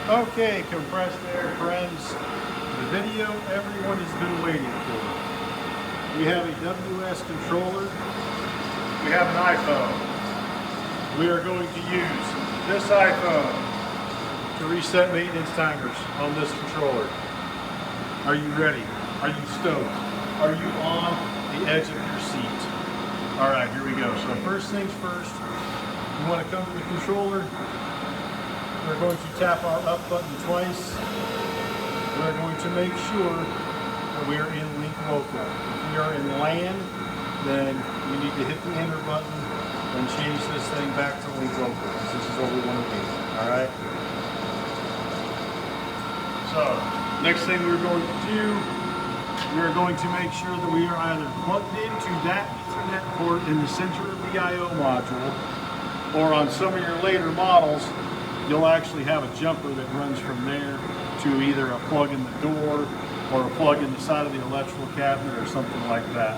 Okay, compressed air friends, the video everyone has been waiting for. We have a WS controller, we have an iPhone. We are going to use this iPhone to reset maintenance timers on this controller. Are you ready? Are you stoked? Are you on the edge of your seat? All right, here we go. So first things first, you want to come to the controller. We're going to tap our up button twice. We're going to make sure that we are in link local. If we are in LAN, then we need to hit the enter button and change this thing back to link local, because this is what we want to be. All right. So next thing we're going to do, we're going to make sure that we are either plugged into that Ethernet port in the center of the I/O module, or on some of your later models, you'll actually have a jumper that runs from there to either a plug in the door or a plug in the side of the electrical cabinet or something like that.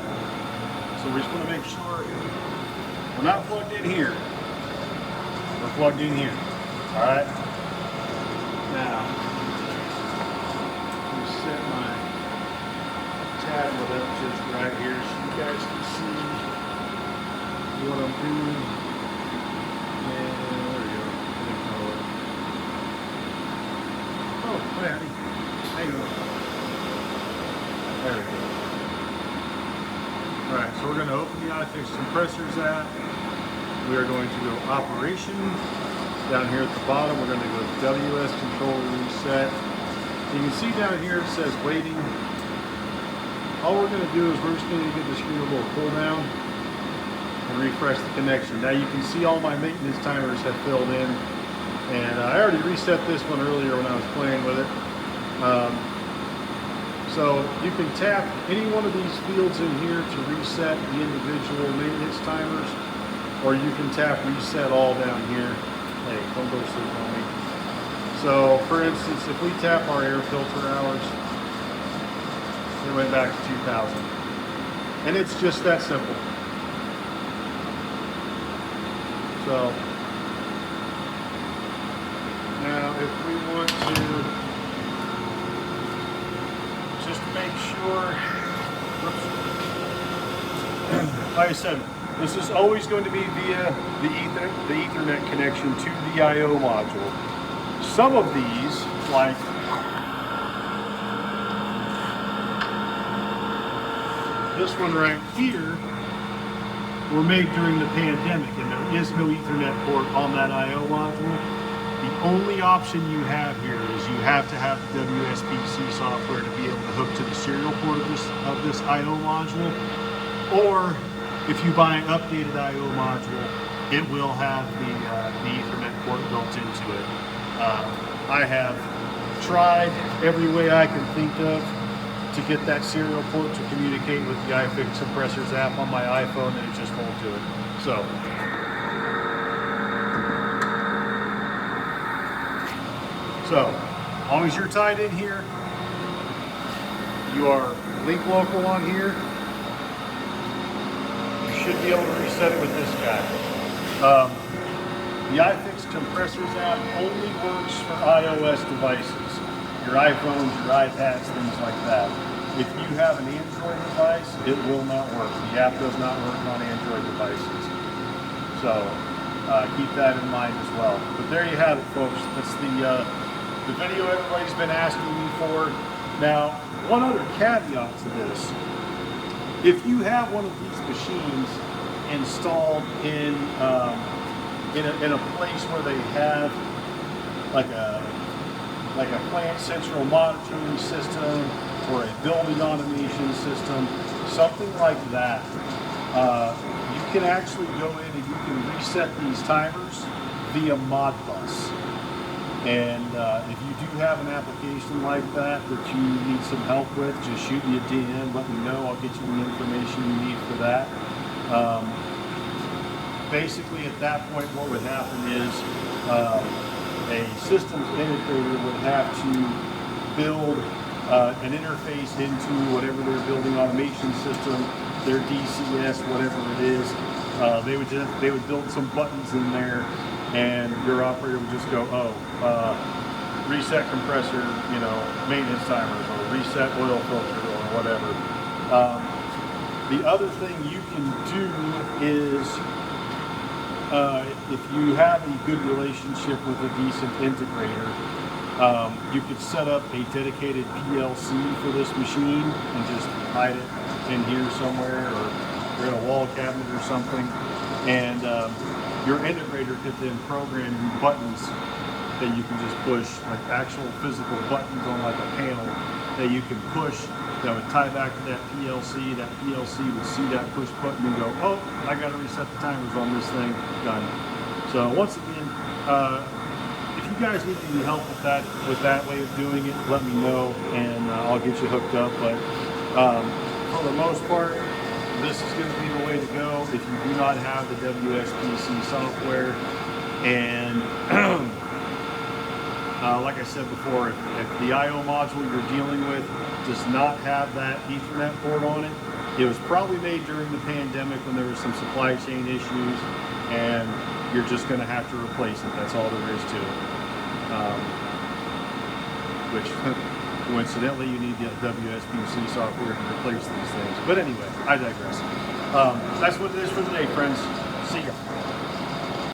So we just want to make sure we're not plugged in here. We're plugged in here. All right. Now, let me set my tablet up just right here so you guys can see what I'm doing. Oh, hey, honey. How you doing? There we go. Alright, so we're going to open the iFixcompressors app. We are going to go Operation. Down here at the bottom, we're going to go WS Controller Reset. You can see down here it says Waiting. All we're going to do is we're just going to give the screen a little pull down and refresh the connection. Now you can see all my maintenance timers have filled in. And I already reset this one earlier when I was playing with it. So you can tap any one of these fields in here to reset the individual maintenance timers, or you can tap reset all down here. Hey, don't go sleep on me. So for instance, if we tap our air filter hours, it went back to 2000. And it's just that simple. So now, if we want to just make sure, like I said, this is always going to be via the Ethernet connection to the I/O module. Some of these, like this one right here, were made during the pandemic, and there is no Ethernet port on that I/O module. The only option you have here is you have to have the WSPC software to be able to hook to the serial port of this I/O module, or if you buy an updated I/O module, it will have the Ethernet port built into it. I have tried every way I can think of to get that serial port to communicate with the iFixcompressors app on my iPhone, and it just won't do it. So. So, as long as you're tied in here, you are link local on here, you should be able to reset it with this guy. The iFixcompressors app only works for iOS devices, your iPhones, your iPads, things like that. If you have an Android device, it will not work. The app does not work on Android devices. So, keep that in mind as well. But there you have it, folks. That's the video everybody's been asking me for. Now, one other caveat to this. If you have one of these machines installed in a place where they have like a plant central monitoring system or a building automation system, something like that, you can actually go in and you can reset these timers via Modbus. And if you do have an application like that you need some help with, just shoot me a DM, let me know, I'll get you the information you need for that. Basically at that point what would happen is a systems integrator would have to build an interface into whatever their building automation system, their DCS, whatever it is. They would build some buttons in there, and your operator would just go, oh, reset compressor, you know, maintenance timers, or reset oil filter, or whatever. The other thing you can do is, if you have a good relationship with a decent integrator, you could set up a dedicated PLC for this machine and just hide it in here somewhere, or in a wall cabinet or something. And your integrator could then program you buttons that you can just push, like actual physical buttons on like a panel that you can push that would tie back to that PLC. That PLC would see that push button and go, oh, I got to reset the timers on this thing. Done. So once again, if you guys need any help with that way of doing it, let me know and I'll get you hooked up. But for the most part, this is going to be the way to go if you do not have the WSPC software. And like I said before, if the I/O module you're dealing with does not have that Ethernet port on it, it was probably made during the pandemic when there were some supply chain issues, and you're just going to have to replace it. That's all there is to it. Which, coincidentally, you need the WSPC software to replace these things. But anyway, I digress. That's what it is for today, friends. See ya.